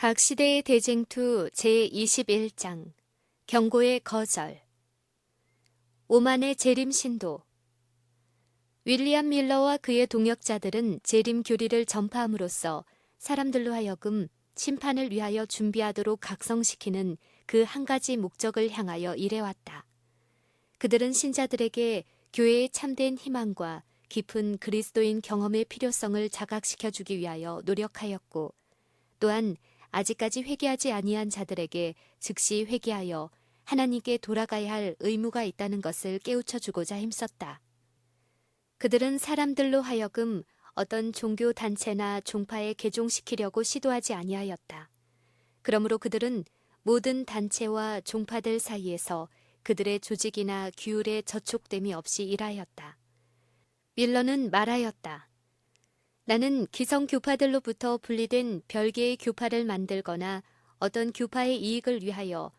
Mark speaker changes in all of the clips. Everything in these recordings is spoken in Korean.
Speaker 1: 각 시대의 대쟁투 제21장 경고의 거절. 오만의 재림 신도. 윌리엄 밀러와 그의 동역자들은 재림 교리를 전파함으로써 사람들로 하여금 심판을 위하여 준비하도록 각성시키는 그 한 가지 목적을 향하여 일해왔다. 그들은 신자들에게 교회의 참된 희망과 깊은 그리스도인 경험의 필요성을 자각시켜주기 위하여 노력하였고, 또한 아직까지 회개하지 아니한 자들에게 즉시 회개하여 하나님께 돌아가야 할 의무가 있다는 것을 깨우쳐주고자 힘썼다. 그들은 사람들로 하여금 어떤 종교 단체나 종파에 개종시키려고 시도하지 아니하였다. 그러므로 그들은 모든 단체와 종파들 사이에서 그들의 조직이나 규율에 저촉됨이 없이 일하였다. 밀러는 말하였다. 나는 기성 교파들로부터 분리된 별개의 교파를 만들거나 어떤 교파의 이익을 위하여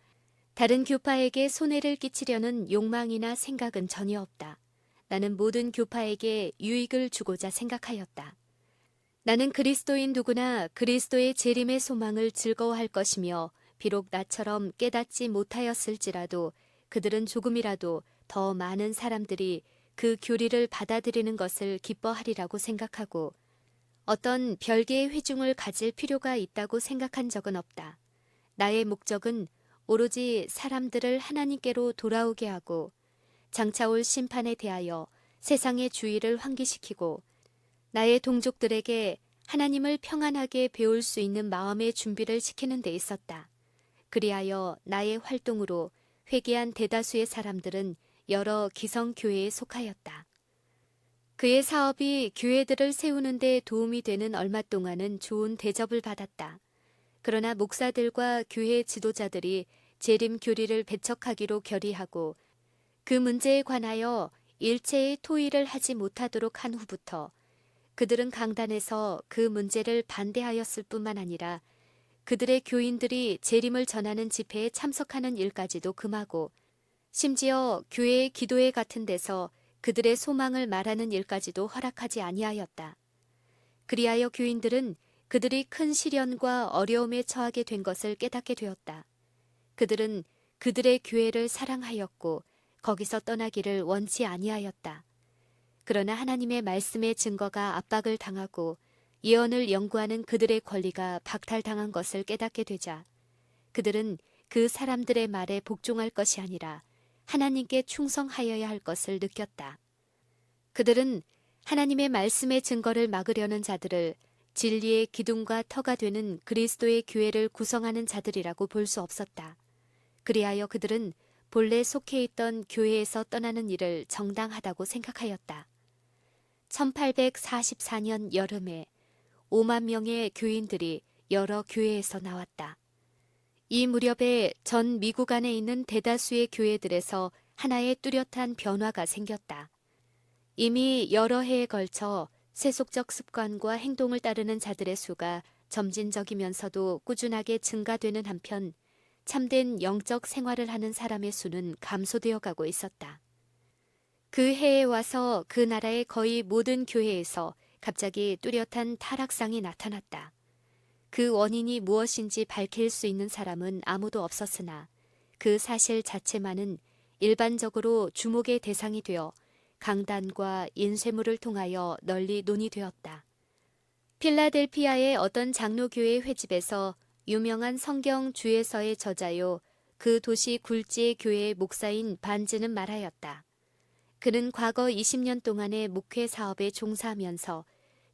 Speaker 1: 다른 교파에게 손해를 끼치려는 욕망이나 생각은 전혀 없다. 나는 모든 교파에게 유익을 주고자 생각하였다. 나는 그리스도인 누구나 그리스도의 재림의 소망을 즐거워할 것이며, 비록 나처럼 깨닫지 못하였을지라도 그들은 조금이라도 더 많은 사람들이 그 교리를 받아들이는 것을 기뻐하리라고 생각하고, 어떤 별개의 회중을 가질 필요가 있다고 생각한 적은 없다. 나의 목적은 오로지 사람들을 하나님께로 돌아오게 하고, 장차 올 심판에 대하여 세상의 주의를 환기시키고, 나의 동족들에게 하나님을 평안하게 배울 수 있는 마음의 준비를 시키는 데 있었다. 그리하여 나의 활동으로 회개한 대다수의 사람들은 여러 기성교회에 속하였다. 그의 사업이 교회들을 세우는 데 도움이 되는 얼마 동안은 좋은 대접을 받았다. 그러나 목사들과 교회 지도자들이 재림 교리를 배척하기로 결의하고, 그 문제에 관하여 일체의 토의를 하지 못하도록 한 후부터 그들은 강단에서 그 문제를 반대하였을 뿐만 아니라 그들의 교인들이 재림을 전하는 집회에 참석하는 일까지도 금하고, 심지어 교회의 기도회 같은 데서 그들의 소망을 말하는 일까지도 허락하지 아니하였다. 그리하여 교인들은 그들이 큰 시련과 어려움에 처하게 된 것을 깨닫게 되었다. 그들은 그들의 교회를 사랑하였고 거기서 떠나기를 원치 아니하였다. 그러나 하나님의 말씀의 증거가 압박을 당하고 예언을 연구하는 그들의 권리가 박탈당한 것을 깨닫게 되자 그들은 그 사람들의 말에 복종할 것이 아니라 하나님께 충성하여야 할 것을 느꼈다. 그들은 하나님의 말씀의 증거를 막으려는 자들을 진리의 기둥과 터가 되는 그리스도의 교회를 구성하는 자들이라고 볼 수 없었다. 그리하여 그들은 본래 속해 있던 교회에서 떠나는 일을 정당하다고 생각하였다. 1844년 여름에 5만 명의 교인들이 여러 교회에서 나왔다. 이 무렵에 전 미국 안에 있는 대다수의 교회들에서 하나의 뚜렷한 변화가 생겼다. 이미 여러 해에 걸쳐 세속적 습관과 행동을 따르는 자들의 수가 점진적이면서도 꾸준하게 증가되는 한편 참된 영적 생활을 하는 사람의 수는 감소되어 가고 있었다. 그 해에 와서 그 나라의 거의 모든 교회에서 갑자기 뚜렷한 타락상이 나타났다. 그 원인이 무엇인지 밝힐 수 있는 사람은 아무도 없었으나 그 사실 자체만은 일반적으로 주목의 대상이 되어 강단과 인쇄물을 통하여 널리 논의되었다. 필라델피아의 어떤 장로교회 회집에서 유명한 성경 주예서의 저자요, 그 도시 굴지의 교회의 목사인 반즈는 말하였다. 그는 과거 20년 동안의 목회 사업에 종사하면서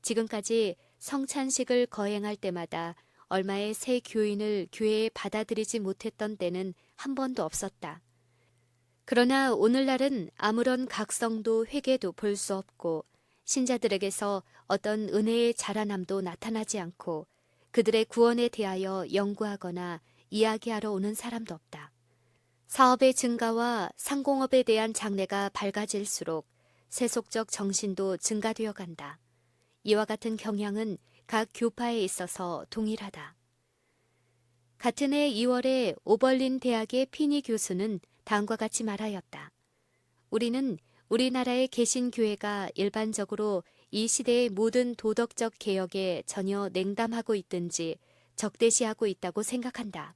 Speaker 1: 지금까지 성찬식을 거행할 때마다 얼마의 새 교인을 교회에 받아들이지 못했던 때는 한 번도 없었다. 그러나 오늘날은 아무런 각성도 회개도 볼 수 없고 신자들에게서 어떤 은혜의 자라남도 나타나지 않고 그들의 구원에 대하여 연구하거나 이야기하러 오는 사람도 없다. 사업의 증가와 상공업에 대한 장래가 밝아질수록 세속적 정신도 증가되어 간다. 이와 같은 경향은 각 교파에 있어서 동일하다. 같은 해 2월에 오벌린 대학의 피니 교수는 다음과 같이 말하였다. 우리는 우리나라의 개신교회가 일반적으로 이 시대의 모든 도덕적 개혁에 전혀 냉담하고 있든지 적대시하고 있다고 생각한다.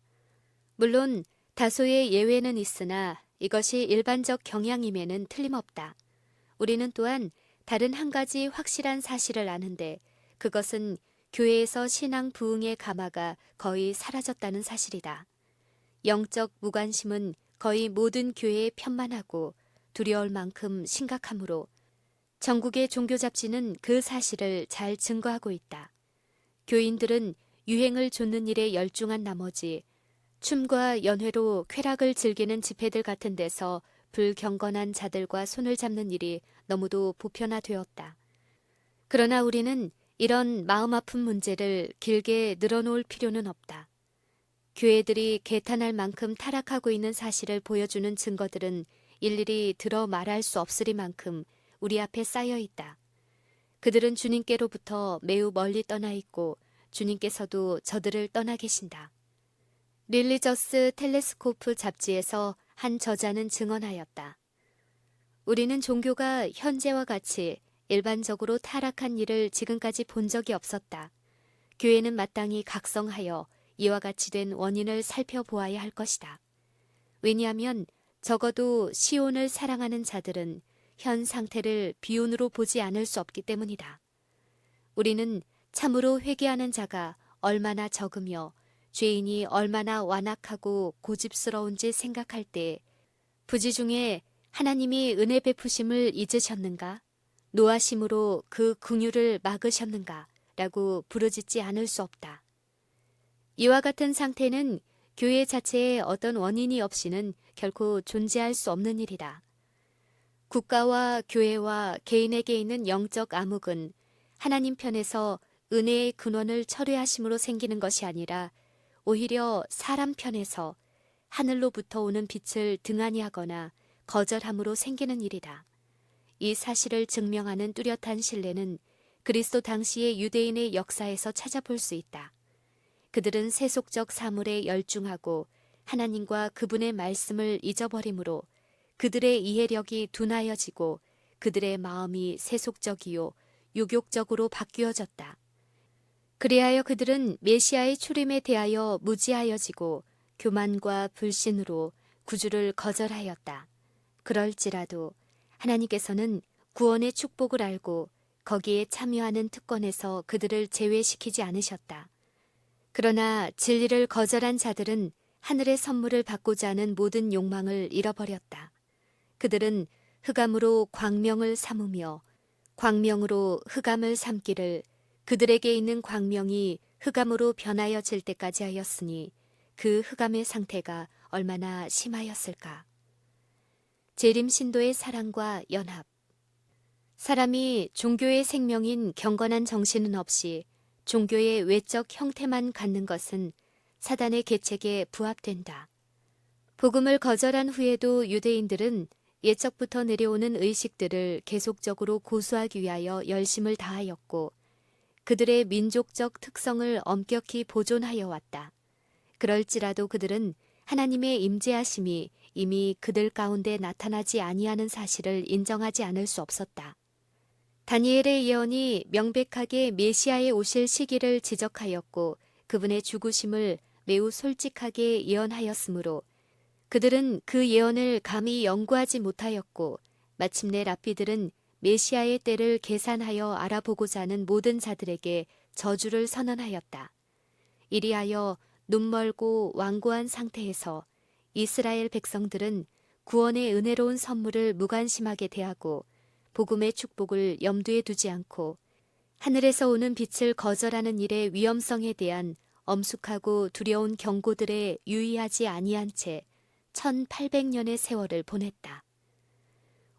Speaker 1: 물론 다소의 예외는 있으나 이것이 일반적 경향임에는 틀림없다. 우리는 또한 다른 한 가지 확실한 사실을 아는데 그것은 교회에서 신앙 부흥의 가마가 거의 사라졌다는 사실이다. 영적 무관심은 거의 모든 교회에 편만하고 두려울 만큼 심각하므로 전국의 종교 잡지는 그 사실을 잘 증거하고 있다. 교인들은 유행을 좇는 일에 열중한 나머지 춤과 연회로 쾌락을 즐기는 집회들 같은 데서 불경건한 자들과 손을 잡는 일이 너무도 보편화되었다. 그러나 우리는 이런 마음 아픈 문제를 길게 늘어놓을 필요는 없다. 교회들이 개탄할 만큼 타락하고 있는 사실을 보여주는 증거들은 일일이 들어 말할 수 없으리만큼 우리 앞에 쌓여 있다. 그들은 주님께로부터 매우 멀리 떠나 있고 주님께서도 저들을 떠나 계신다. 릴리저스 텔레스코프 잡지에서 한 저자는 증언하였다. 우리는 종교가 현재와 같이 일반적으로 타락한 일을 지금까지 본 적이 없었다. 교회는 마땅히 각성하여 이와 같이 된 원인을 살펴보아야 할 것이다. 왜냐하면 적어도 시온을 사랑하는 자들은 현 상태를 비운으로 보지 않을 수 없기 때문이다. 우리는 참으로 회개하는 자가 얼마나 적으며 죄인이 얼마나 완악하고 고집스러운지 생각할 때 부지 중에 하나님이 은혜 베푸심을 잊으셨는가? 노하심으로 그 긍휼을 막으셨는가? 라고 부르짖지 않을 수 없다. 이와 같은 상태는 교회 자체에 어떤 원인이 없이는 결코 존재할 수 없는 일이다. 국가와 교회와 개인에게 있는 영적 암흑은 하나님 편에서 은혜의 근원을 철회하심으로 생기는 것이 아니라 오히려 사람 편에서 하늘로부터 오는 빛을 등한히 하거나 거절함으로 생기는 일이다. 이 사실을 증명하는 뚜렷한 신뢰는 그리스도 당시의 유대인의 역사에서 찾아볼 수 있다. 그들은 세속적 사물에 열중하고 하나님과 그분의 말씀을 잊어버리므로 그들의 이해력이 둔하여지고 그들의 마음이 세속적이요 유욕적으로 바뀌어졌다. 그리하여 그들은 메시아의 출임에 대하여 무지하여지고 교만과 불신으로 구주를 거절하였다. 그럴지라도 하나님께서는 구원의 축복을 알고 거기에 참여하는 특권에서 그들을 제외시키지 않으셨다. 그러나 진리를 거절한 자들은 하늘의 선물을 받고자 하는 모든 욕망을 잃어버렸다. 그들은 흑암으로 광명을 삼으며 광명으로 흑암을 삼기를 그들에게 있는 광명이 흑암으로 변하여질 때까지 하였으니 그 흑암의 상태가 얼마나 심하였을까. 재림 신도의 사랑과 연합. 사람이 종교의 생명인 경건한 정신은 없이 종교의 외적 형태만 갖는 것은 사단의 계책에 부합된다. 복음을 거절한 후에도 유대인들은 예적부터 내려오는 의식들을 계속적으로 고수하기 위하여 열심을 다하였고 그들의 민족적 특성을 엄격히 보존하여 왔다. 그럴지라도 그들은 하나님의 임재하심이 이미 그들 가운데 나타나지 아니하는 사실을 인정하지 않을 수 없었다. 다니엘의 예언이 명백하게 메시아의 오실 시기를 지적하였고 그분의 죽으심을 매우 솔직하게 예언하였으므로 그들은 그 예언을 감히 연구하지 못하였고 마침내 랍비들은 메시아의 때를 계산하여 알아보고자 하는 모든 자들에게 저주를 선언하였다. 이리하여 눈멀고 완고한 상태에서 이스라엘 백성들은 구원의 은혜로운 선물을 무관심하게 대하고 복음의 축복을 염두에 두지 않고 하늘에서 오는 빛을 거절하는 일의 위험성에 대한 엄숙하고 두려운 경고들에 유의하지 아니한 채 1800년의 세월을 보냈다.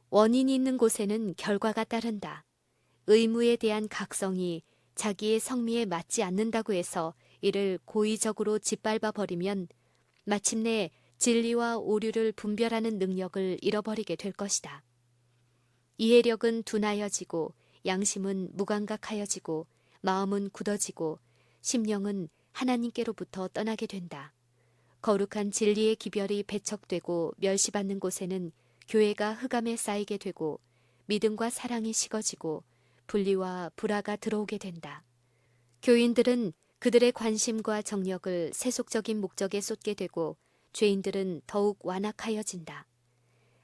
Speaker 1: 원인이 있는 곳에는 결과가 따른다. 의무에 대한 각성이 자기의 성미에 맞지 않는다고 해서 이를 고의적으로 짓밟아 버리면 마침내 진리와 오류를 분별하는 능력을 잃어버리게 될 것이다. 이해력은 둔하여지고 양심은 무감각하여지고 마음은 굳어지고 심령은 하나님께로부터 떠나게 된다. 거룩한 진리의 기별이 배척되고 멸시받는 곳에는 교회가 흑암에 쌓이게 되고 믿음과 사랑이 식어지고 분리와 불화가 들어오게 된다. 교인들은 그들의 관심과 정력을 세속적인 목적에 쏟게 되고 죄인들은 더욱 완악하여진다.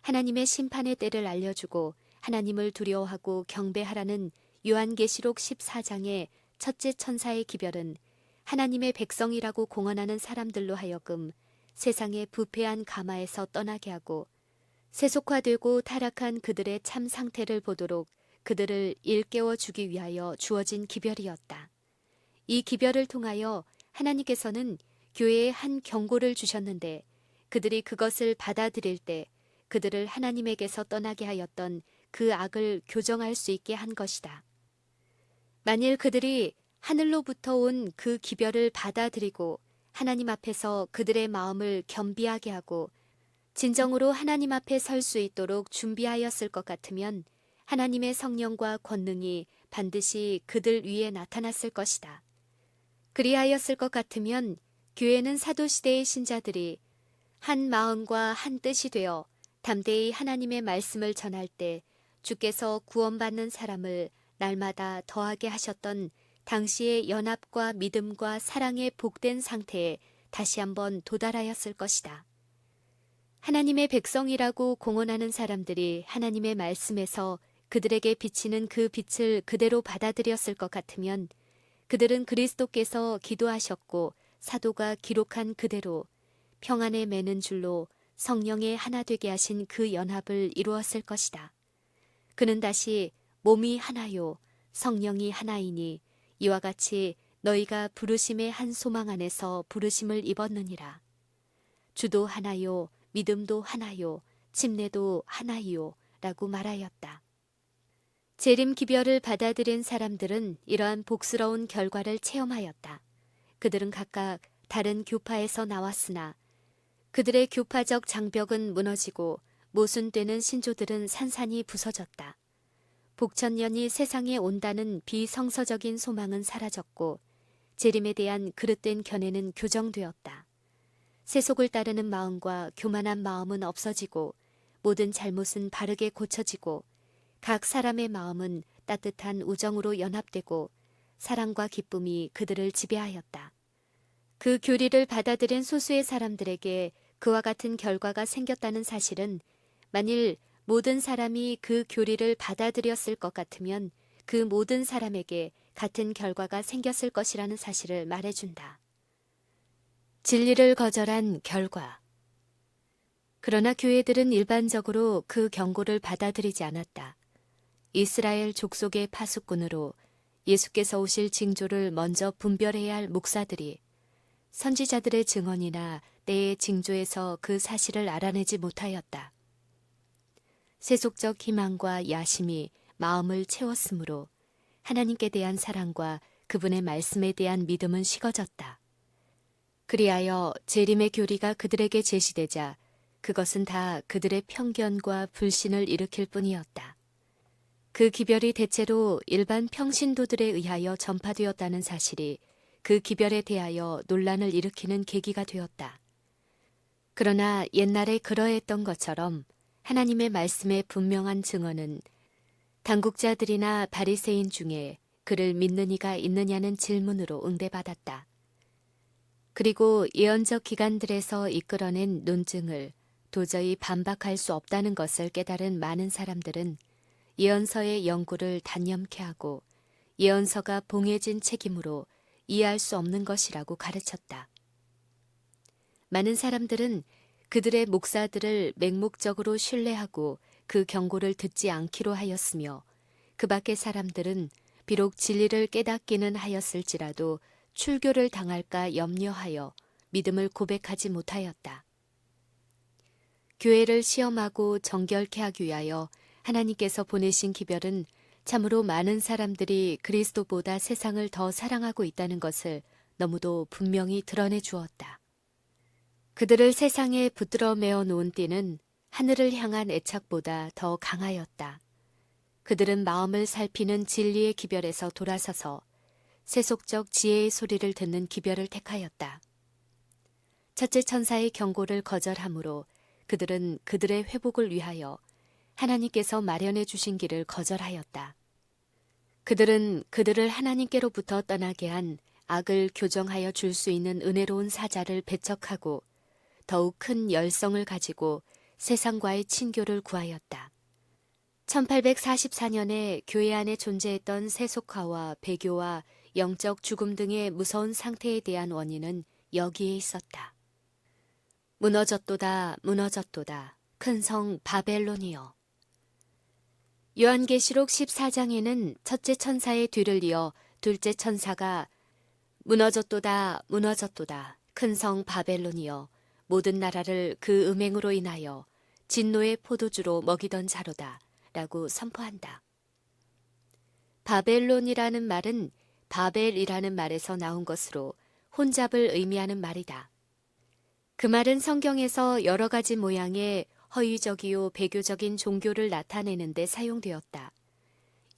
Speaker 1: 하나님의 심판의 때를 알려주고 하나님을 두려워하고 경배하라는 요한계시록 14장의 첫째 천사의 기별은 하나님의 백성이라고 공언하는 사람들로 하여금 세상의 부패한 가마에서 떠나게 하고 세속화되고 타락한 그들의 참 상태를 보도록 그들을 일깨워 주기 위하여 주어진 기별이었다. 이 기별을 통하여 하나님께서는 교회에 한 경고를 주셨는데 그들이 그것을 받아들일 때 그들을 하나님에게서 떠나게 하였던 그 악을 교정할 수 있게 한 것이다. 만일 그들이 하늘로부터 온 그 기별을 받아들이고 하나님 앞에서 그들의 마음을 겸비하게 하고 진정으로 하나님 앞에 설 수 있도록 준비하였을 것 같으면 하나님의 성령과 권능이 반드시 그들 위에 나타났을 것이다. 그리하였을 것 같으면 교회는 사도시대의 신자들이 한 마음과 한 뜻이 되어 담대히 하나님의 말씀을 전할 때 주께서 구원받는 사람을 날마다 더하게 하셨던 당시의 연합과 믿음과 사랑의 복된 상태에 다시 한번 도달하였을 것이다. 하나님의 백성이라고 공언하는 사람들이 하나님의 말씀에서 그들에게 비치는 그 빛을 그대로 받아들였을 것 같으면 그들은 그리스도께서 기도하셨고 사도가 기록한 그대로 평안에 매는 줄로 성령의 하나 되게 하신 그 연합을 이루었을 것이다. 그는 다시 몸이 하나요 성령이 하나이니 이와 같이 너희가 부르심의 한 소망 안에서 부르심을 입었느니라. 주도 하나요 믿음도 하나요 침례도 하나이요 라고 말하였다. 재림 기별을 받아들인 사람들은 이러한 복스러운 결과를 체험하였다. 그들은 각각 다른 교파에서 나왔으나 그들의 교파적 장벽은 무너지고 모순되는 신조들은 산산이 부서졌다. 복천년이 세상에 온다는 비성서적인 소망은 사라졌고 재림에 대한 그릇된 견해는 교정되었다. 세속을 따르는 마음과 교만한 마음은 없어지고 모든 잘못은 바르게 고쳐지고 각 사람의 마음은 따뜻한 우정으로 연합되고 사랑과 기쁨이 그들을 지배하였다. 그 교리를 받아들인 소수의 사람들에게 그와 같은 결과가 생겼다는 사실은 만일 모든 사람이 그 교리를 받아들였을 것 같으면 그 모든 사람에게 같은 결과가 생겼을 것이라는 사실을 말해준다. 진리를 거절한 결과. 그러나 교회들은 일반적으로 그 경고를 받아들이지 않았다. 이스라엘 족속의 파수꾼으로 예수께서 오실 징조를 먼저 분별해야 할 목사들이 선지자들의 증언이나 때의 징조에서 그 사실을 알아내지 못하였다. 세속적 희망과 야심이 마음을 채웠으므로 하나님께 대한 사랑과 그분의 말씀에 대한 믿음은 식어졌다. 그리하여 재림의 교리가 그들에게 제시되자 그것은 다 그들의 편견과 불신을 일으킬 뿐이었다. 그 기별이 대체로 일반 평신도들에 의하여 전파되었다는 사실이 그 기별에 대하여 논란을 일으키는 계기가 되었다. 그러나 옛날에 그러했던 것처럼 하나님의 말씀의 분명한 증언은 당국자들이나 바리새인 중에 그를 믿는 이가 있느냐는 질문으로 응대받았다. 그리고 예언적 기관들에서 이끌어낸 논증을 도저히 반박할 수 없다는 것을 깨달은 많은 사람들은 예언서의 연구를 단념케 하고 예언서가 봉해진 책임으로 이해할 수 없는 것이라고 가르쳤다. 많은 사람들은 그들의 목사들을 맹목적으로 신뢰하고 그 경고를 듣지 않기로 하였으며 그 밖의 사람들은 비록 진리를 깨닫기는 하였을지라도 출교를 당할까 염려하여 믿음을 고백하지 못하였다. 교회를 시험하고 정결케 하기 위하여 하나님께서 보내신 기별은 참으로 많은 사람들이 그리스도보다 세상을 더 사랑하고 있다는 것을 너무도 분명히 드러내 주었다. 그들을 세상에 붙들어 메어 놓은 띠는 하늘을 향한 애착보다 더 강하였다. 그들은 마음을 살피는 진리의 기별에서 돌아서서 세속적 지혜의 소리를 듣는 기별을 택하였다. 첫째 천사의 경고를 거절함으로 그들은 그들의 회복을 위하여 하나님께서 마련해 주신 길을 거절하였다. 그들은 그들을 하나님께로부터 떠나게 한 악을 교정하여 줄 수 있는 은혜로운 사자를 배척하고 더욱 큰 열성을 가지고 세상과의 친교를 구하였다. 1844년에 교회 안에 존재했던 세속화와 배교와 영적 죽음 등의 무서운 상태에 대한 원인은 여기에 있었다. 무너졌도다 무너졌도다 큰 성 바벨론이여. 요한계시록 14장에는 첫째 천사의 뒤를 이어 둘째 천사가 무너졌도다 무너졌도다 큰 성 바벨론이여 모든 나라를 그 음행으로 인하여 진노의 포도주로 먹이던 자로다 라고 선포한다. 바벨론이라는 말은 바벨이라는 말에서 나온 것으로 혼잡을 의미하는 말이다. 그 말은 성경에서 여러 가지 모양의 허위적이요 배교적인 종교를 나타내는 데 사용되었다.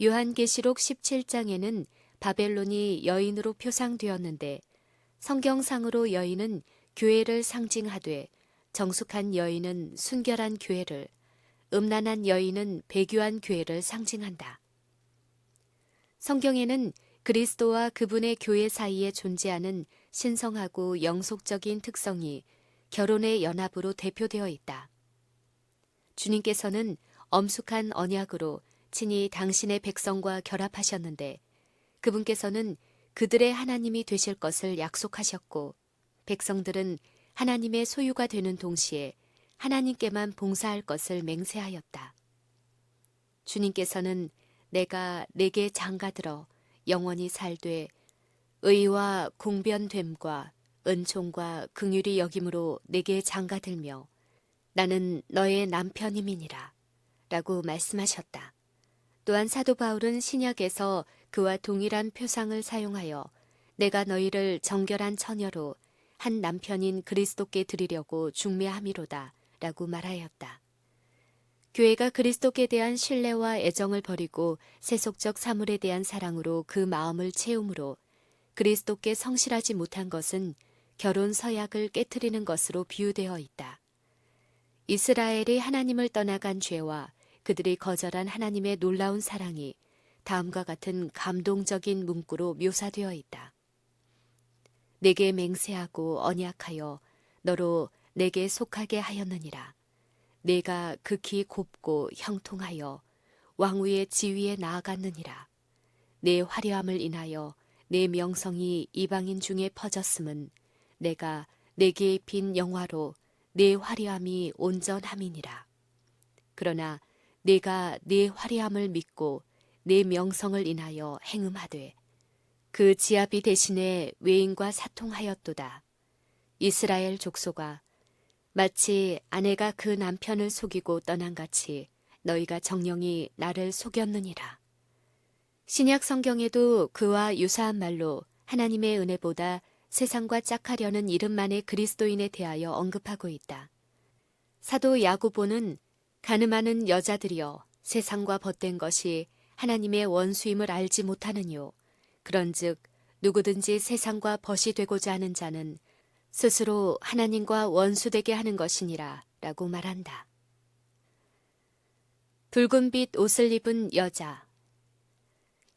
Speaker 1: 요한계시록 17장에는 바벨론이 여인으로 표상되었는데 성경상으로 여인은 교회를 상징하되 정숙한 여인은 순결한 교회를, 음란한 여인은 배교한 교회를 상징한다. 성경에는 그리스도와 그분의 교회 사이에 존재하는 신성하고 영속적인 특성이 결혼의 연합으로 대표되어 있다. 주님께서는 엄숙한 언약으로 친히 당신의 백성과 결합하셨는데 그분께서는 그들의 하나님이 되실 것을 약속하셨고 백성들은 하나님의 소유가 되는 동시에 하나님께만 봉사할 것을 맹세하였다. 주님께서는 내가 내게 장가들어 영원히 살되 의와 공변됨과 은총과 긍휼이 여김으로 내게 장가들며 나는 너의 남편임이니라 라고 말씀하셨다. 또한 사도 바울은 신약에서 그와 동일한 표상을 사용하여 내가 너희를 정결한 처녀로 한 남편인 그리스도께 드리려고 중매함이로다 라고 말하였다. 교회가 그리스도께 대한 신뢰와 애정을 버리고 세속적 사물에 대한 사랑으로 그 마음을 채우므로 그리스도께 성실하지 못한 것은 결혼 서약을 깨트리는 것으로 비유되어 있다. 이스라엘이 하나님을 떠나간 죄와 그들이 거절한 하나님의 놀라운 사랑이 다음과 같은 감동적인 문구로 묘사되어 있다. 내게 맹세하고 언약하여 너로 내게 속하게 하였느니라. 내가 극히 곱고 형통하여 왕후의 지위에 나아갔느니라. 내 화려함을 인하여 내 명성이 이방인 중에 퍼졌음은 내가 내게 입힌 영화로 내 화려함이 온전함이니라. 그러나 내가 내 화려함을 믿고 내 명성을 인하여 행음하되 그 지압이 대신에 외인과 사통하였도다. 이스라엘 족속아 마치 아내가 그 남편을 속이고 떠난 같이 너희가 정령이 나를 속였느니라. 신약 성경에도 그와 유사한 말로 하나님의 은혜보다 세상과 짝하려는 이름만의 그리스도인에 대하여 언급하고 있다. 사도 야고보는 가늠하는 여자들이여 세상과 벗된 것이 하나님의 원수임을 알지 못하느뇨. 그런즉 누구든지 세상과 벗이 되고자 하는 자는 스스로 하나님과 원수되게 하는 것이니라 라고 말한다. 붉은빛 옷을 입은 여자.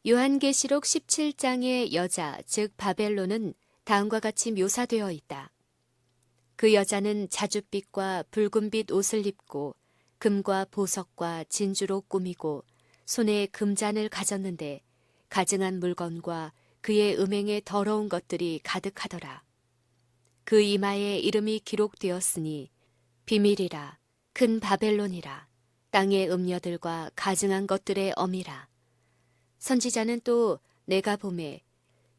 Speaker 1: 요한계시록 17장의 여자, 즉 바벨론은 다음과 같이 묘사되어 있다. 그 여자는 자줏빛과 붉은빛 옷을 입고 금과 보석과 진주로 꾸미고 손에 금잔을 가졌는데 가증한 물건과 그의 음행의 더러운 것들이 가득하더라. 그 이마에 이름이 기록되었으니 비밀이라 큰 바벨론이라 땅의 음녀들과 가증한 것들의 어미라. 선지자는 또 내가 보매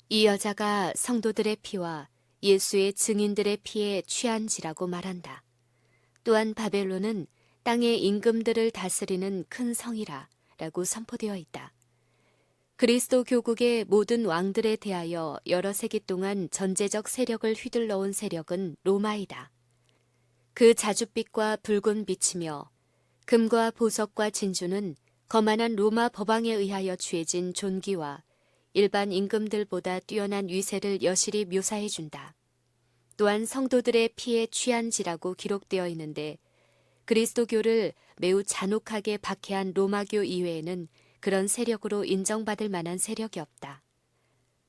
Speaker 1: 이 여자가 성도들의 피와 예수의 증인들의 피에 취한지라고 말한다. 또한 바벨론은 땅의 임금들을 다스리는 큰 성이라 라고 선포되어 있다. 그리스도 교국의 모든 왕들에 대하여 여러 세기 동안 전제적 세력을 휘둘러온 세력은 로마이다. 그 자줏빛과 붉은 빛이며 금과 보석과 진주는 거만한 로마 법왕에 의하여 취해진 존귀와 일반 임금들보다 뛰어난 위세를 여실히 묘사해준다. 또한 성도들의 피에 취한지라고 기록되어 있는데 그리스도교를 매우 잔혹하게 박해한 로마교 이외에는 그런 세력으로 인정받을 만한 세력이 없다.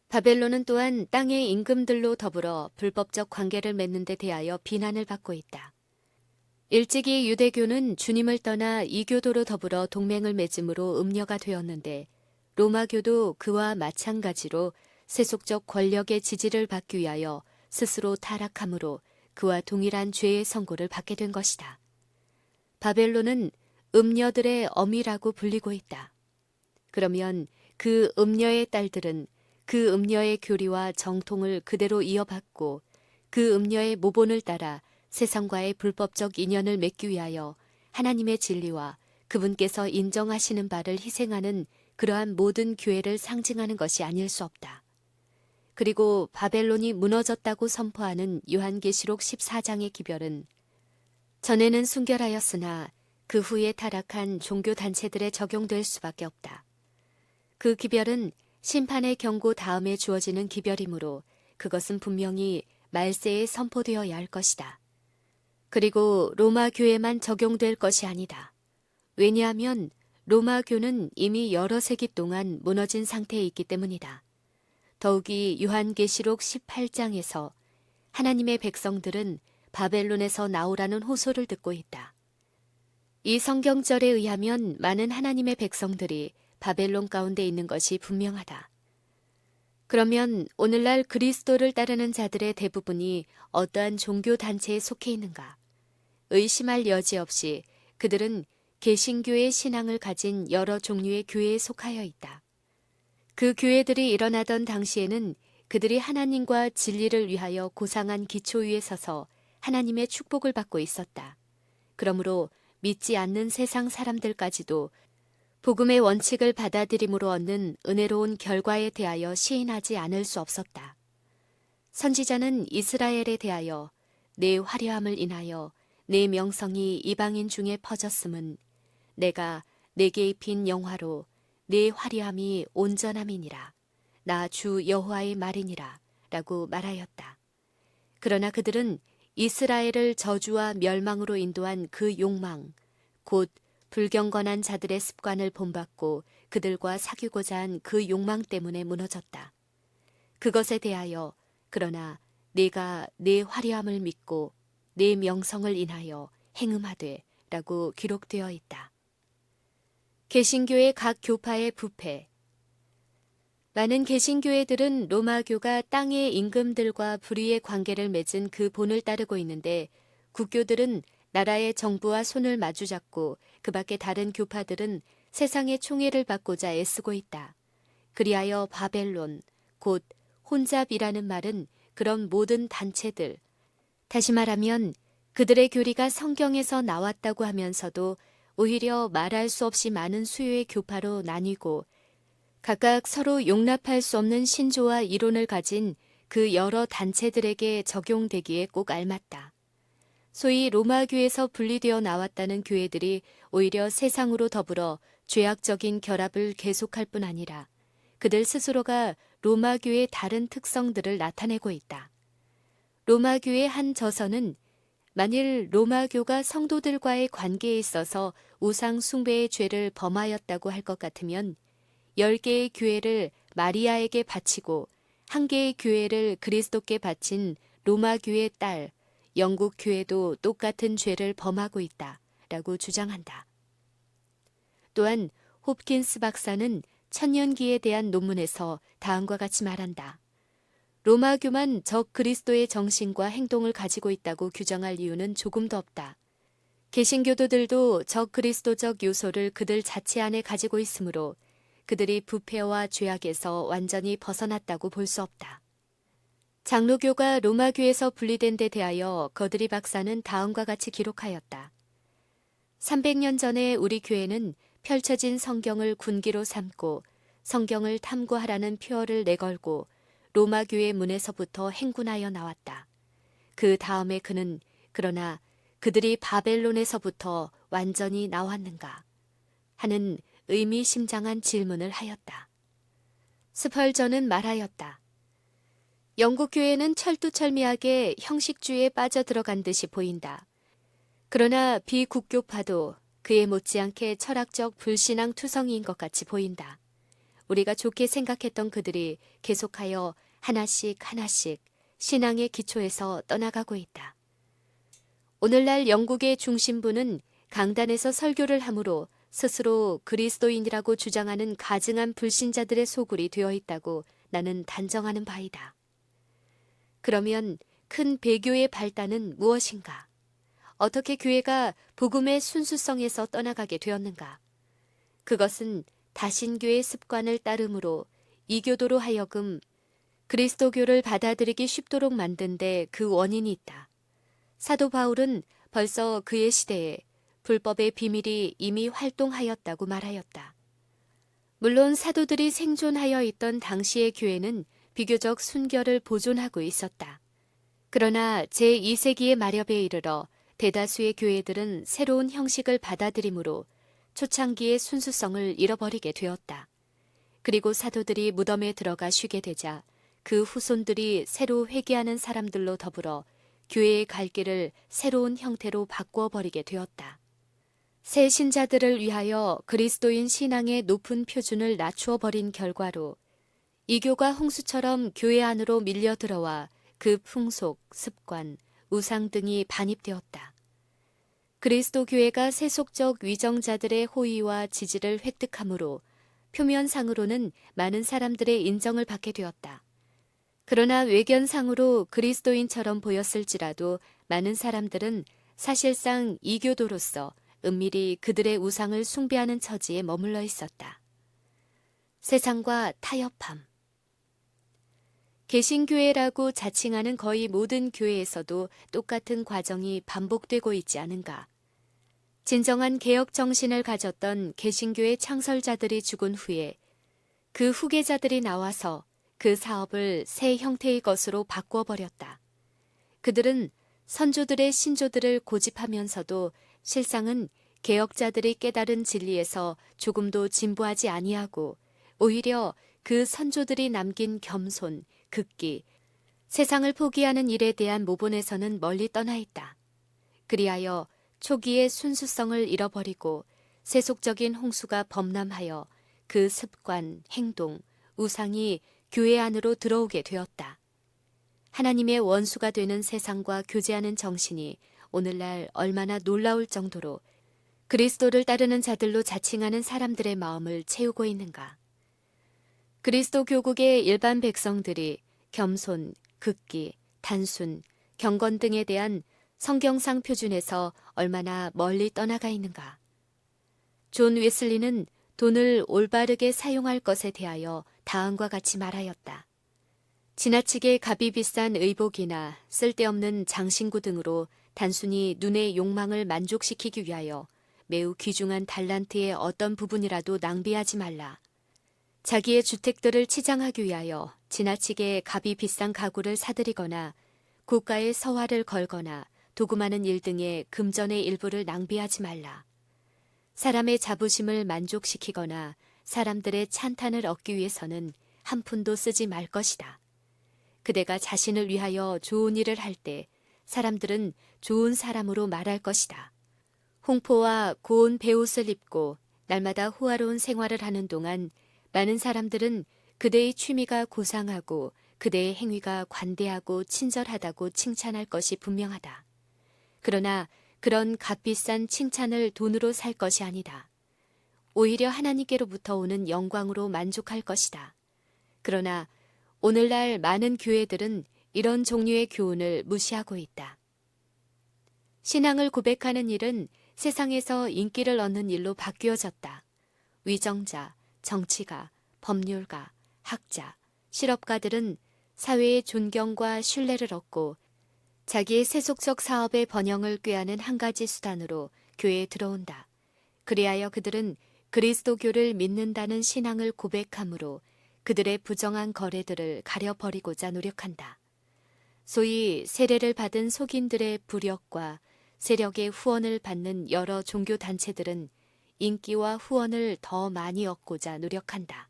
Speaker 1: 바벨론은 또한 땅의 임금들로 더불어 불법적 관계를 맺는 데 대하여 비난을 받고 있다. 일찍이 유대교는 주님을 떠나 이교도로 더불어 동맹을 맺음으로 음녀가 되었는데 로마교도 그와 마찬가지로 세속적 권력의 지지를 받기 위하여 스스로 타락함으로 그와 동일한 죄의 선고를 받게 된 것이다. 바벨론은 음녀들의 어미라고 불리고 있다. 그러면 그 음녀의 딸들은 그 음녀의 교리와 정통을 그대로 이어받고 그 음녀의 모본을 따라 세상과의 불법적 인연을 맺기 위하여 하나님의 진리와 그분께서 인정하시는 바를 희생하는 그러한 모든 교회를 상징하는 것이 아닐 수 없다. 그리고 바벨론이 무너졌다고 선포하는 요한계시록 14장의 기별은 전에는 순결하였으나 그 후에 타락한 종교단체들에 적용될 수밖에 없다. 그 기별은 심판의 경고 다음에 주어지는 기별이므로 그것은 분명히 말세에 선포되어야 할 것이다. 그리고 로마 교회만 적용될 것이 아니다. 왜냐하면 로마 교는 이미 여러 세기 동안 무너진 상태에 있기 때문이다. 더욱이 요한계시록 18장에서 하나님의 백성들은 바벨론에서 나오라는 호소를 듣고 있다. 이 성경절에 의하면 많은 하나님의 백성들이 바벨론 가운데 있는 것이 분명하다. 그러면 오늘날 그리스도를 따르는 자들의 대부분이 어떠한 종교단체에 속해 있는가? 의심할 여지 없이 그들은 개신교의 신앙을 가진 여러 종류의 교회에 속하여 있다. 그 교회들이 일어나던 당시에는 그들이 하나님과 진리를 위하여 고상한 기초 위에 서서 하나님의 축복을 받고 있었다. 그러므로 믿지 않는 세상 사람들까지도 복음의 원칙을 받아들임으로 얻는 은혜로운 결과에 대하여 시인하지 않을 수 없었다. 선지자는 이스라엘에 대하여 내 화려함을 인하여 내 명성이 이방인 중에 퍼졌음은 내가 내게 입힌 영화로 내 화려함이 온전함이니라. 나 주 여호와의 말이니라. 라고 말하였다. 그러나 그들은 이스라엘을 저주와 멸망으로 인도한 그 욕망, 곧 불경건한 자들의 습관을 본받고 그들과 사귀고자 한 그 욕망 때문에 무너졌다. 그것에 대하여 그러나 내가 내 화려함을 믿고 내 명성을 인하여 행음하되 라고 기록되어 있다. 개신교의 각 교파의 부패. 많은 개신교회들은 로마교가 땅의 임금들과 불의의 관계를 맺은 그 본을 따르고 있는데 국교들은 나라의 정부와 손을 마주잡고 그 밖에 다른 교파들은 세상의 총애를 받고자 애쓰고 있다. 그리하여 바벨론, 곧 혼잡이라는 말은 그런 모든 단체들, 다시 말하면 그들의 교리가 성경에서 나왔다고 하면서도 오히려 말할 수 없이 많은 수요의 교파로 나뉘고 각각 서로 용납할 수 없는 신조와 이론을 가진 그 여러 단체들에게 적용되기에 꼭 알맞다. 소위 로마교에서 분리되어 나왔다는 교회들이 오히려 세상으로 더불어 죄악적인 결합을 계속할 뿐 아니라 그들 스스로가 로마교의 다른 특성들을 나타내고 있다. 로마교의 한 저서는 만일 로마교가 성도들과의 관계에 있어서 우상 숭배의 죄를 범하였다고 할 것 같으면 10개의 교회를 마리아에게 바치고 1개의 교회를 그리스도께 바친 로마교의 딸, 영국 교회도 똑같은 죄를 범하고 있다 라고 주장한다. 또한 홉킨스 박사는 천년기에 대한 논문에서 다음과 같이 말한다. 로마교만 적 그리스도의 정신과 행동을 가지고 있다고 규정할 이유는 조금도 없다. 개신교도들도 적 그리스도적 요소를 그들 자체 안에 가지고 있으므로 그들이 부패와 죄악에서 완전히 벗어났다고 볼 수 없다. 장로교가 로마교에서 분리된 데 대하여 거드리 박사는 다음과 같이 기록하였다. 300년 전에 우리 교회는 펼쳐진 성경을 군기로 삼고 성경을 탐구하라는 표어를 내걸고 로마교회 문에서부터 행군하여 나왔다. 그 다음에 그는 그러나 그들이 바벨론에서부터 완전히 나왔는가 하는 의미심장한 질문을 하였다. 스펄전은 말하였다. 영국 교회는 철두철미하게 형식주의에 빠져들어간 듯이 보인다. 그러나 비국교파도 그에 못지않게 철학적 불신앙 투성이인 것 같이 보인다. 우리가 좋게 생각했던 그들이 계속하여 하나씩 하나씩 신앙의 기초에서 떠나가고 있다. 오늘날 영국의 중심부는 강단에서 설교를 함으로 스스로 그리스도인이라고 주장하는 가증한 불신자들의 소굴이 되어 있다고 나는 단정하는 바이다. 그러면 큰 배교의 발단은 무엇인가? 어떻게 교회가 복음의 순수성에서 떠나가게 되었는가? 그것은 다신교의 습관을 따름으로 이교도로 하여금 그리스도교를 받아들이기 쉽도록 만든 데 그 원인이 있다. 사도 바울은 벌써 그의 시대에 불법의 비밀이 이미 활동하였다고 말하였다. 물론 사도들이 생존하여 있던 당시의 교회는 비교적 순결을 보존하고 있었다. 그러나 제2세기의 마렵에 이르러 대다수의 교회들은 새로운 형식을 받아들이므로 초창기의 순수성을 잃어버리게 되었다. 그리고 사도들이 무덤에 들어가 쉬게 되자 그 후손들이 새로 회개하는 사람들로 더불어 교회의 갈 길을 새로운 형태로 바꾸어 버리게 되었다. 새 신자들을 위하여 그리스도인 신앙의 높은 표준을 낮추어 버린 결과로 이교가 홍수처럼 교회 안으로 밀려 들어와 그 풍속, 습관, 우상 등이 반입되었다. 그리스도 교회가 세속적 위정자들의 호의와 지지를 획득하므로 표면상으로는 많은 사람들의 인정을 받게 되었다. 그러나 외견상으로 그리스도인처럼 보였을지라도 많은 사람들은 사실상 이교도로서 은밀히 그들의 우상을 숭배하는 처지에 머물러 있었다. 세상과 타협함. 개신교회라고 자칭하는 거의 모든 교회에서도 똑같은 과정이 반복되고 있지 않은가. 진정한 개혁 정신을 가졌던 개신교의 창설자들이 죽은 후에 그 후계자들이 나와서 그 사업을 새 형태의 것으로 바꾸어 버렸다. 그들은 선조들의 신조들을 고집하면서도 실상은 개혁자들이 깨달은 진리에서 조금도 진보하지 아니하고 오히려 그 선조들이 남긴 겸손, 극기, 세상을 포기하는 일에 대한 모본에서는 멀리 떠나 있다. 그리하여 초기의 순수성을 잃어버리고 세속적인 홍수가 범람하여 그 습관, 행동, 우상이 교회 안으로 들어오게 되었다. 하나님의 원수가 되는 세상과 교제하는 정신이 오늘날 얼마나 놀라울 정도로 그리스도를 따르는 자들로 자칭하는 사람들의 마음을 채우고 있는가. 그리스도 교국의 일반 백성들이 겸손, 극기, 단순, 경건 등에 대한 성경상 표준에서 얼마나 멀리 떠나가 있는가. 존 웨슬리는 돈을 올바르게 사용할 것에 대하여 다음과 같이 말하였다. 지나치게 값이 비싼 의복이나 쓸데없는 장신구 등으로 단순히 눈의 욕망을 만족시키기 위하여 매우 귀중한 달란트의 어떤 부분이라도 낭비하지 말라. 자기의 주택들을 치장하기 위하여 지나치게 값이 비싼 가구를 사들이거나 국가의 서화를 걸거나 도구마는 일 등의 금전의 일부를 낭비하지 말라. 사람의 자부심을 만족시키거나 사람들의 찬탄을 얻기 위해서는 한 푼도 쓰지 말 것이다. 그대가 자신을 위하여 좋은 일을 할 때 사람들은 좋은 사람으로 말할 것이다. 홍포와 고운 베옷을 입고 날마다 호화로운 생활을 하는 동안 많은 사람들은 그대의 취미가 고상하고 그대의 행위가 관대하고 친절하다고 칭찬할 것이 분명하다. 그러나 그런 값비싼 칭찬을 돈으로 살 것이 아니다. 오히려 하나님께로부터 오는 영광으로 만족할 것이다. 그러나 오늘날 많은 교회들은 이런 종류의 교훈을 무시하고 있다. 신앙을 고백하는 일은 세상에서 인기를 얻는 일로 바뀌어졌다. 위정자, 정치가, 법률가, 학자, 실업가들은 사회의 존경과 신뢰를 얻고 자기의 세속적 사업의 번영을 꾀하는 한 가지 수단으로 교회에 들어온다. 그리하여 그들은 그리스도교를 믿는다는 신앙을 고백함으로 그들의 부정한 거래들을 가려버리고자 노력한다. 소위 세례를 받은 속인들의 부력과 세력의 후원을 받는 여러 종교단체들은 인기와 후원을 더 많이 얻고자 노력한다.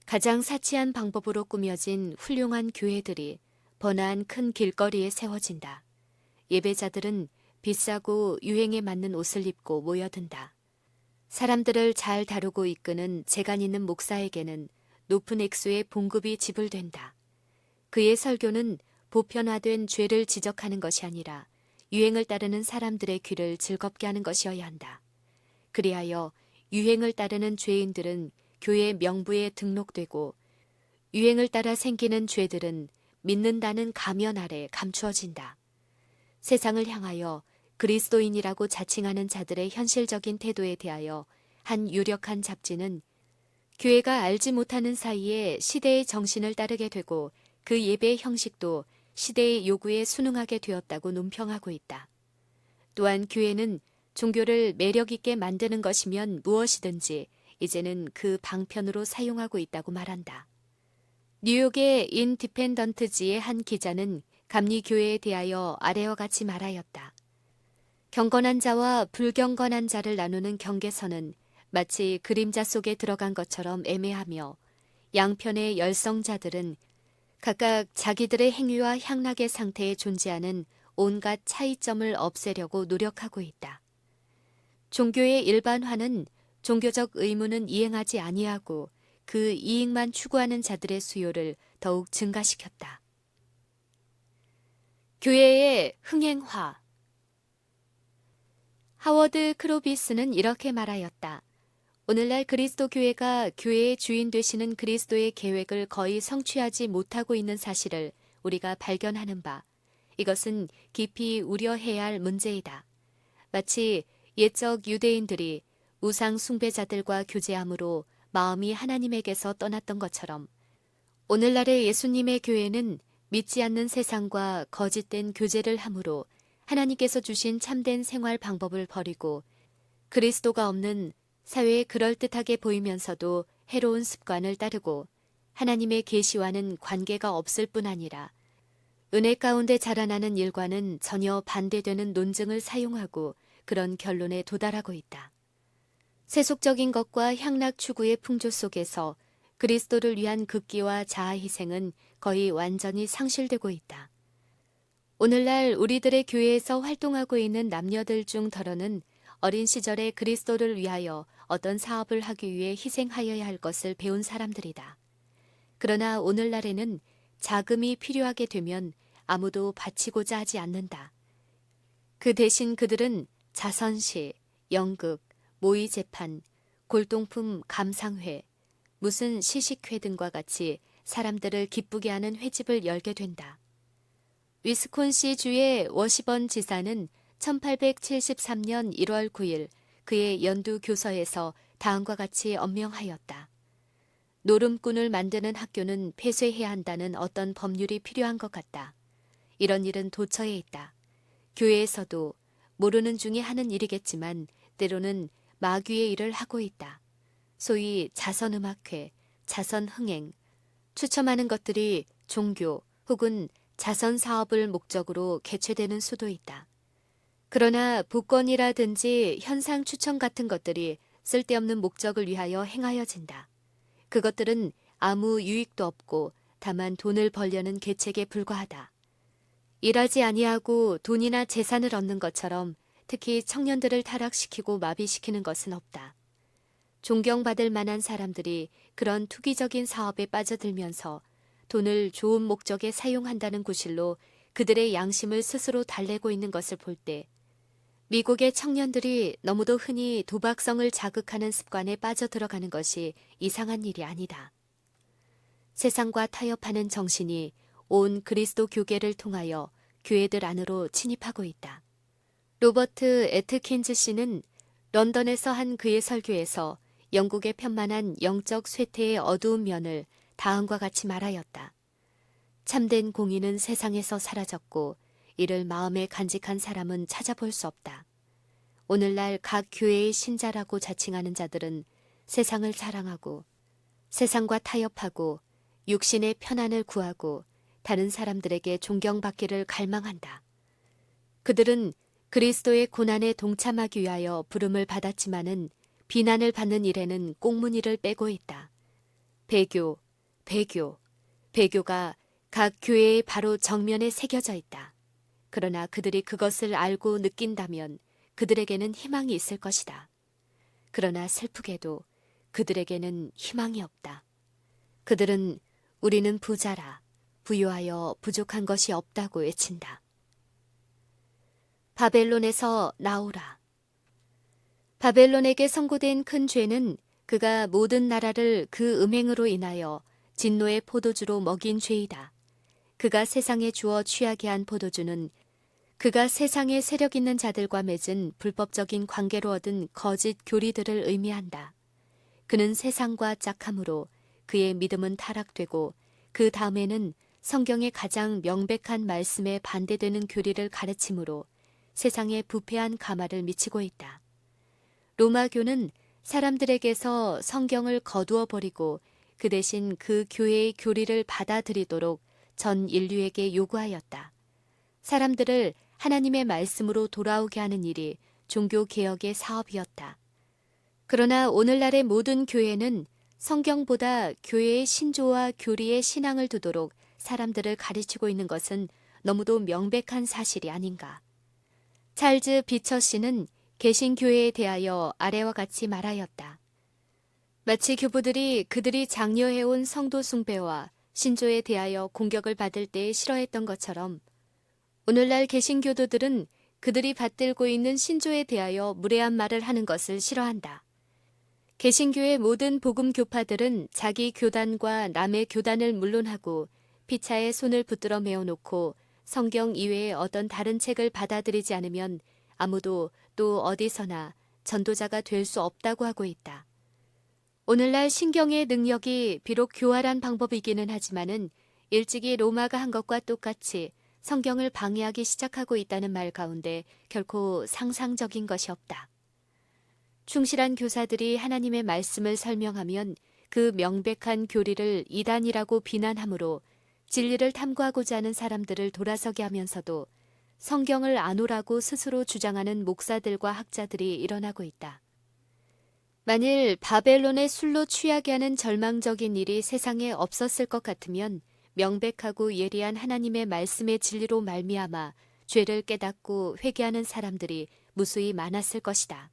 Speaker 1: 가장 사치한 방법으로 꾸며진 훌륭한 교회들이 번화한 큰 길거리에 세워진다. 예배자들은 비싸고 유행에 맞는 옷을 입고 모여든다. 사람들을 잘 다루고 이끄는 재간 있는 목사에게는 높은 액수의 봉급이 지불된다. 그의 설교는 보편화된 죄를 지적하는 것이 아니라 유행을 따르는 사람들의 귀를 즐겁게 하는 것이어야 한다. 그리하여 유행을 따르는 죄인들은 교회 명부에 등록되고 유행을 따라 생기는 죄들은 믿는다는 가면 아래 감추어진다. 세상을 향하여 그리스도인이라고 자칭하는 자들의 현실적인 태도에 대하여 한 유력한 잡지는 교회가 알지 못하는 사이에 시대의 정신을 따르게 되고 그 예배의 형식도 시대의 요구에 순응하게 되었다고 논평하고 있다. 또한 교회는 종교를 매력 있게 만드는 것이면 무엇이든지 이제는 그 방편으로 사용하고 있다고 말한다. 뉴욕의 인디펜던트지의 한 기자는 감리교회에 대하여 아래와 같이 말하였다. 경건한 자와 불경건한 자를 나누는 경계선은 마치 그림자 속에 들어간 것처럼 애매하며 양편의 열성자들은 각각 자기들의 행위와 향락의 상태에 존재하는 온갖 차이점을 없애려고 노력하고 있다. 종교의 일반화는 종교적 의무는 이행하지 아니하고 그 이익만 추구하는 자들의 수요를 더욱 증가시켰다. 교회의 흥행화. 하워드 크로비스는 이렇게 말하였다. 오늘날 그리스도 교회가 교회의 주인 되시는 그리스도의 계획을 거의 성취하지 못하고 있는 사실을 우리가 발견하는 바, 이것은 깊이 우려해야 할 문제이다. 마치 옛적 유대인들이 우상 숭배자들과 교제함으로 마음이 하나님에게서 떠났던 것처럼 오늘날의 예수님의 교회는 믿지 않는 세상과 거짓된 교제를 함으로 하나님께서 주신 참된 생활 방법을 버리고 그리스도가 없는 사회에 그럴듯하게 보이면서도 해로운 습관을 따르고 하나님의 계시와는 관계가 없을 뿐 아니라 은혜 가운데 자라나는 일과는 전혀 반대되는 논증을 사용하고 그런 결론에 도달하고 있다. 세속적인 것과 향락 추구의 풍조 속에서 그리스도를 위한 극기와 자아 희생은 거의 완전히 상실되고 있다. 오늘날 우리들의 교회에서 활동하고 있는 남녀들 중 더러는 어린 시절에 그리스도를 위하여 어떤 사업을 하기 위해 희생하여야 할 것을 배운 사람들이다. 그러나 오늘날에는 자금이 필요하게 되면 아무도 바치고자 하지 않는다. 그 대신 그들은 자선시, 연극, 모의 재판, 골동품 감상회, 무슨 시식회 등과 같이 사람들을 기쁘게 하는 회집을 열게 된다. 위스콘시 주의 워시번 지사는 1873년 1월 9일 그의 연두 교서에서 다음과 같이 언명하였다. 노름꾼을 만드는 학교는 폐쇄해야 한다는 어떤 법률이 필요한 것 같다. 이런 일은 도처에 있다. 교회에서도 모르는 중에 하는 일이겠지만 때로는 마귀의 일을 하고 있다. 소위 자선음악회, 자선흥행, 추첨하는 것들이 종교 혹은 자선사업을 목적으로 개최되는 수도 있다. 그러나 복권이라든지 현상 추천 같은 것들이 쓸데없는 목적을 위하여 행하여진다. 그것들은 아무 유익도 없고 다만 돈을 벌려는 계책에 불과하다. 일하지 아니하고 돈이나 재산을 얻는 것처럼 특히 청년들을 타락시키고 마비시키는 것은 없다. 존경받을 만한 사람들이 그런 투기적인 사업에 빠져들면서 돈을 좋은 목적에 사용한다는 구실로 그들의 양심을 스스로 달래고 있는 것을 볼 때 미국의 청년들이 너무도 흔히 도박성을 자극하는 습관에 빠져들어가는 것이 이상한 일이 아니다. 세상과 타협하는 정신이 온 그리스도 교계를 통하여 교회들 안으로 침입하고 있다. 로버트 애트킨즈 씨는 런던에서 한 그의 설교에서 영국의 편만한 영적 쇠퇴의 어두운 면을 다음과 같이 말하였다. 참된 공의는 세상에서 사라졌고 이를 마음에 간직한 사람은 찾아볼 수 없다. 오늘날 각 교회의 신자라고 자칭하는 자들은 세상을 사랑하고 세상과 타협하고 육신의 편안을 구하고 다른 사람들에게 존경받기를 갈망한다. 그들은 그리스도의 고난에 동참하기 위하여 부름을 받았지만은 비난을 받는 일에는 꽁무니를 빼고 있다. 배교가 각 교회의 바로 정면에 새겨져 있다. 그러나 그들이 그것을 알고 느낀다면 그들에게는 희망이 있을 것이다. 그러나 슬프게도 그들에게는 희망이 없다. 그들은 우리는 부자라, 부유하여 부족한 것이 없다고 외친다. 바벨론에서 나오라. 바벨론에게 선고된 큰 죄는 그가 모든 나라를 그 음행으로 인하여 진노의 포도주로 먹인 죄이다. 그가 세상에 주어 취하게 한 포도주는 그가 세상에 세력 있는 자들과 맺은 불법적인 관계로 얻은 거짓 교리들을 의미한다. 그는 세상과 짝함으로 그의 믿음은 타락되고 그 다음에는 성경의 가장 명백한 말씀에 반대되는 교리를 가르침으로 세상에 부패한 가마를 미치고 있다. 로마교는 사람들에게서 성경을 거두어 버리고 그 대신 그 교회의 교리를 받아들이도록 전 인류에게 요구하였다. 사람들을 하나님의 말씀으로 돌아오게 하는 일이 종교개혁의 사업이었다. 그러나 오늘날의 모든 교회는 성경보다 교회의 신조와 교리의 신앙을 두도록 사람들을 가르치고 있는 것은 너무도 명백한 사실이 아닌가. 찰즈 비처 씨는 개신교회에 대하여 아래와 같이 말하였다. 마치 교부들이 그들이 장려해온 성도 숭배와 신조에 대하여 공격을 받을 때 싫어했던 것처럼 오늘날 개신교도들은 그들이 받들고 있는 신조에 대하여 무례한 말을 하는 것을 싫어한다. 개신교의 모든 복음 교파들은 자기 교단과 남의 교단을 물론하고 피차에 손을 붙들어 메어놓고 성경 이외의 어떤 다른 책을 받아들이지 않으면 아무도 또 어디서나 전도자가 될 수 없다고 하고 있다. 오늘날 신경의 능력이 비록 교활한 방법이기는 하지만은 일찍이 로마가 한 것과 똑같이 성경을 방해하기 시작하고 있다는 말 가운데 결코 상상적인 것이 없다. 충실한 교사들이 하나님의 말씀을 설명하면 그 명백한 교리를 이단이라고 비난하므로 진리를 탐구하고자 하는 사람들을 돌아서게 하면서도 성경을 아노라고 스스로 주장하는 목사들과 학자들이 일어나고 있다. 만일 바벨론의 술로 취하게 하는 절망적인 일이 세상에 없었을 것 같으면 명백하고 예리한 하나님의 말씀의 진리로 말미암아 죄를 깨닫고 회개하는 사람들이 무수히 많았을 것이다.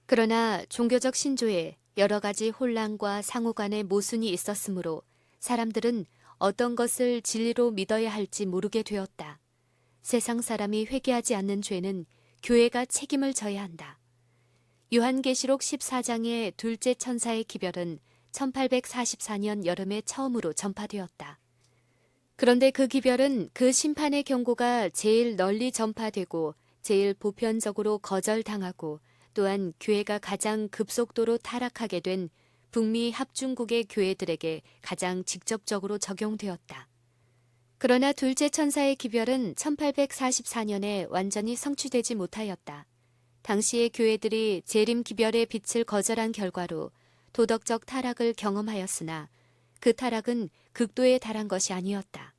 Speaker 1: 그러나 종교적 신조에 여러 가지 혼란과 상호 간의 모순이 있었으므로 사람들은 어떤 것을 진리로 믿어야 할지 모르게 되었다. 세상 사람이 회개하지 않는 죄는 교회가 책임을 져야 한다. 요한계시록 14장의 둘째 천사의 기별은 1844년 여름에 처음으로 전파되었다. 그런데 그 기별은 그 심판의 경고가 제일 널리 전파되고 제일 보편적으로 거절당하고 또한 교회가 가장 급속도로 타락하게 된 북미 합중국의 교회들에게 가장 직접적으로 적용되었다. 그러나 둘째 천사의 기별은 1844년에 완전히 성취되지 못하였다. 당시의 교회들이 재림 기별의 빛을 거절한 결과로 도덕적 타락을 경험하였으나 그 타락은 극도에 달한 것이 아니었다.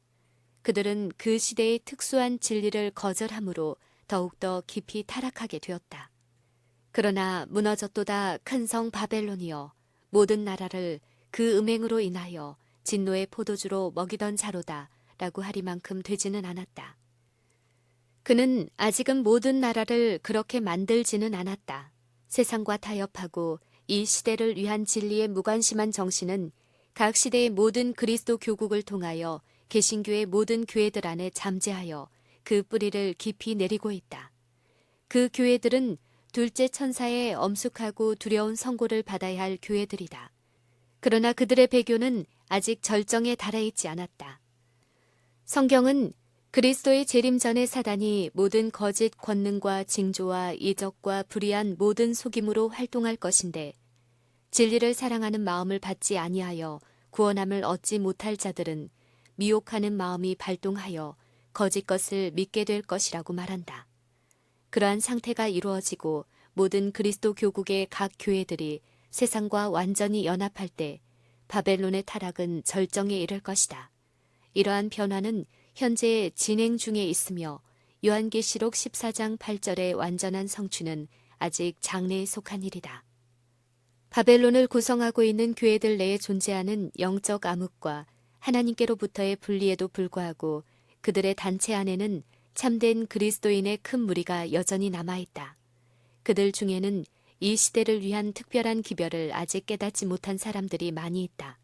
Speaker 1: 그들은 그 시대의 특수한 진리를 거절함으로 더욱더 깊이 타락하게 되었다. 그러나 무너졌도다 큰 성 바벨론이여 모든 나라를 그 음행으로 인하여 진노의 포도주로 먹이던 자로다 라고 하리만큼 되지는 않았다. 그는 아직은 모든 나라를 그렇게 만들지는 않았다. 세상과 타협하고 이 시대를 위한 진리에 무관심한 정신은 각 시대의 모든 그리스도 교국을 통하여 개신교의 모든 교회들 안에 잠재하여 그 뿌리를 깊이 내리고 있다. 그 교회들은 둘째 천사의 엄숙하고 두려운 선고를 받아야 할 교회들이다. 그러나 그들의 배교는 아직 절정에 달해 있지 않았다. 성경은 그리스도의 재림 전에 사단이 모든 거짓 권능과 징조와 이적과 불의한 모든 속임으로 활동할 것인데 진리를 사랑하는 마음을 받지 아니하여 구원함을 얻지 못할 자들은 미혹하는 마음이 발동하여 거짓 것을 믿게 될 것이라고 말한다. 그러한 상태가 이루어지고 모든 그리스도 교국의 각 교회들이 세상과 완전히 연합할 때 바벨론의 타락은 절정에 이를 것이다. 이러한 변화는 현재 진행 중에 있으며 요한계시록 14장 8절의 완전한 성취는 아직 장래에 속한 일이다. 바벨론을 구성하고 있는 교회들 내에 존재하는 영적 암흑과 하나님께로부터의 분리에도 불구하고 그들의 단체 안에는 참된 그리스도인의 큰 무리가 여전히 남아있다. 그들 중에는 이 시대를 위한 특별한 기별을 아직 깨닫지 못한 사람들이 많이 있다.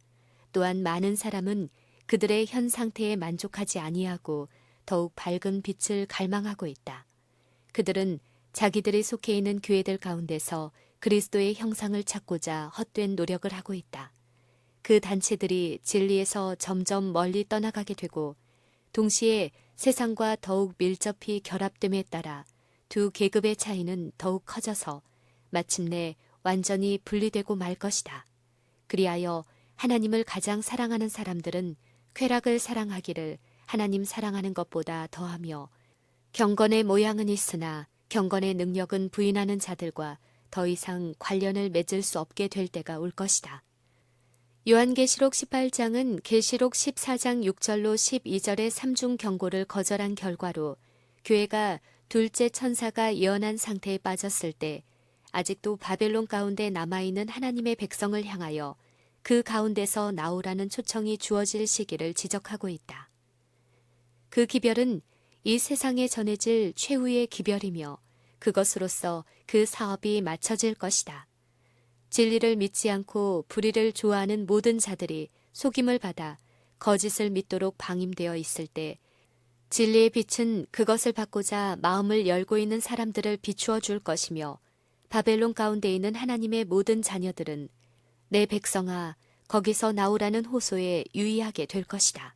Speaker 1: 또한 많은 사람은 그들의 현 상태에 만족하지 아니하고 더욱 밝은 빛을 갈망하고 있다. 그들은 자기들이 속해 있는 교회들 가운데서 그리스도의 형상을 찾고자 헛된 노력을 하고 있다. 그 단체들이 진리에서 점점 멀리 떠나가게 되고 동시에 세상과 더욱 밀접히 결합됨에 따라 두 계급의 차이는 더욱 커져서 마침내 완전히 분리되고 말 것이다. 그리하여 하나님을 가장 사랑하는 사람들은 쾌락을 사랑하기를 하나님 사랑하는 것보다 더하며 경건의 모양은 있으나 경건의 능력은 부인하는 자들과 더 이상 관련을 맺을 수 없게 될 때가 올 것이다. 요한계시록 18장은 계시록 14장 6절로 12절의 삼중 경고를 거절한 결과로 교회가 둘째 천사가 예언한 상태에 빠졌을 때 아직도 바벨론 가운데 남아있는 하나님의 백성을 향하여 그 가운데서 나오라는 초청이 주어질 시기를 지적하고 있다. 그 기별은 이 세상에 전해질 최후의 기별이며 그것으로서 그 사업이 마쳐질 것이다. 진리를 믿지 않고 불의를 좋아하는 모든 자들이 속임을 받아 거짓을 믿도록 방임되어 있을 때 진리의 빛은 그것을 받고자 마음을 열고 있는 사람들을 비추어 줄 것이며 바벨론 가운데 있는 하나님의 모든 자녀들은 내 백성아 거기서 나오라는 호소에 유의하게 될 것이다.